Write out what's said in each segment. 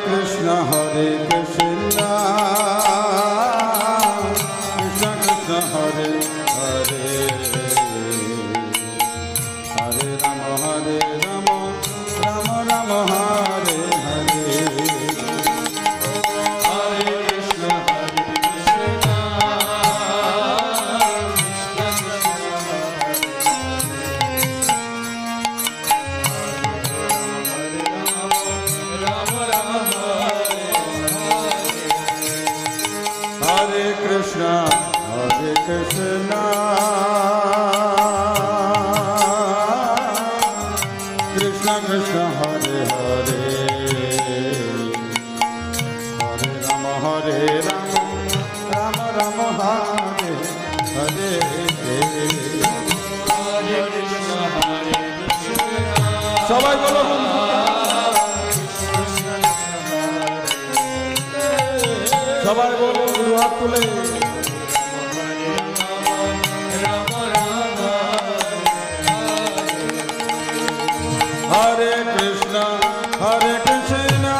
Krishna Hare Krishna Krishna Krishna Hare Hare Hare Rama Rama Rama Hare Hare Hare Krishna Hare Krishna Krishna Hare Krishna Krishna Krishna Hare Hare Hare Rama Rama Rama Hare Hare Hare Krishna Hare Krishna সবাই বলো সবাই বলো দুই হাত তুলে Hare Krishna Hare Krishna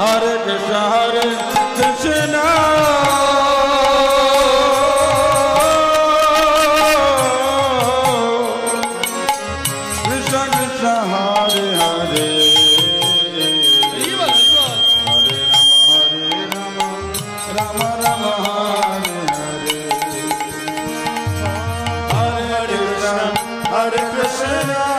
Hare Krishna Hare Krishna Krishna Krishna Hare Hare Hare Rama Rama Rama Hare Hare Hare Krishna Hare Krishna Hare Hare Hare Rama Rama Rama Hare Hare Hare Krishna Hare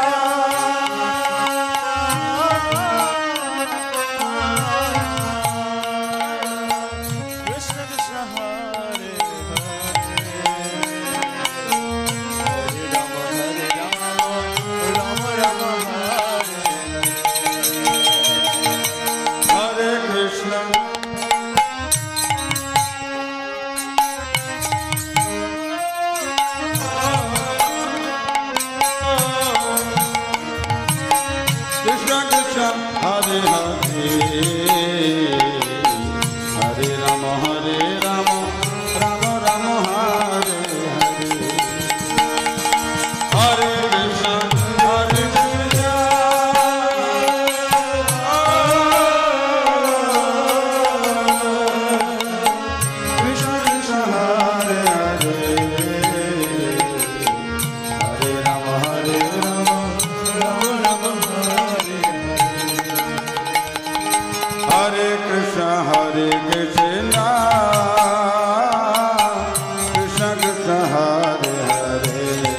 Krishna Krishna Krishna Hare Hare Hare Rama Rama Rama Hare Hare Krishna Hare Krishna Krishna Krishna Hare Hare Hare Rama Rama Rama Hare Hare Hare Krishna Hare Krishna Hare Krishna Hare Krishna Krishna Krishna Hare Hare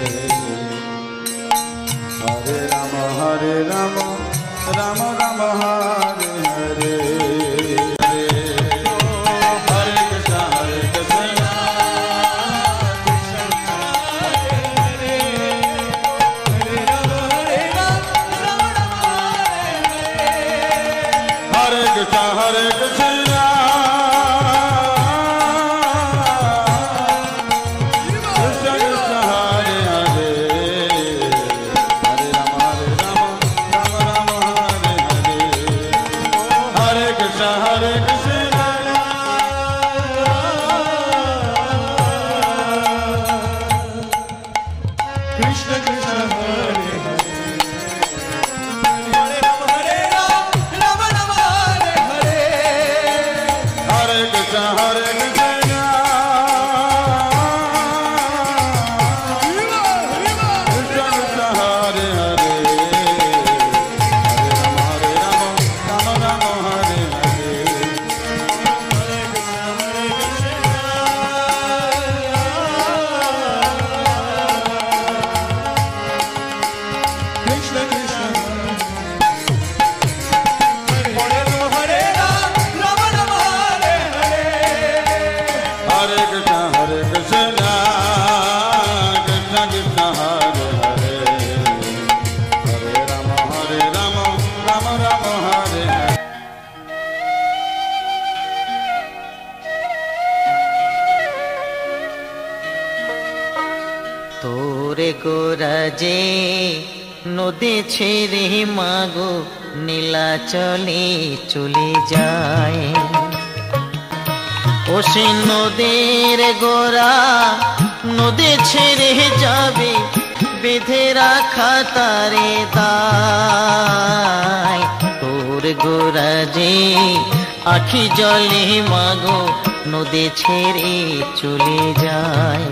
Hare Rama Rama Rama Hare Hare Hare Krishna Hare Krishna Krishna Krishna Hare Krishna Hare Krishna Krishna Krishna Hare Hare Hare Rama Rama Rama Hare Hare ওরে গোরা যে নদী ছেড়ে মাগো নীলাচলে চলে যায়। ও সে নদীর গোরা নদী ছেড়ে যাবে বেঁধে রাখা তারে দায়। তোর গোরা যে আখি জলে মাগো নদী ছেড়ে চলে যায়।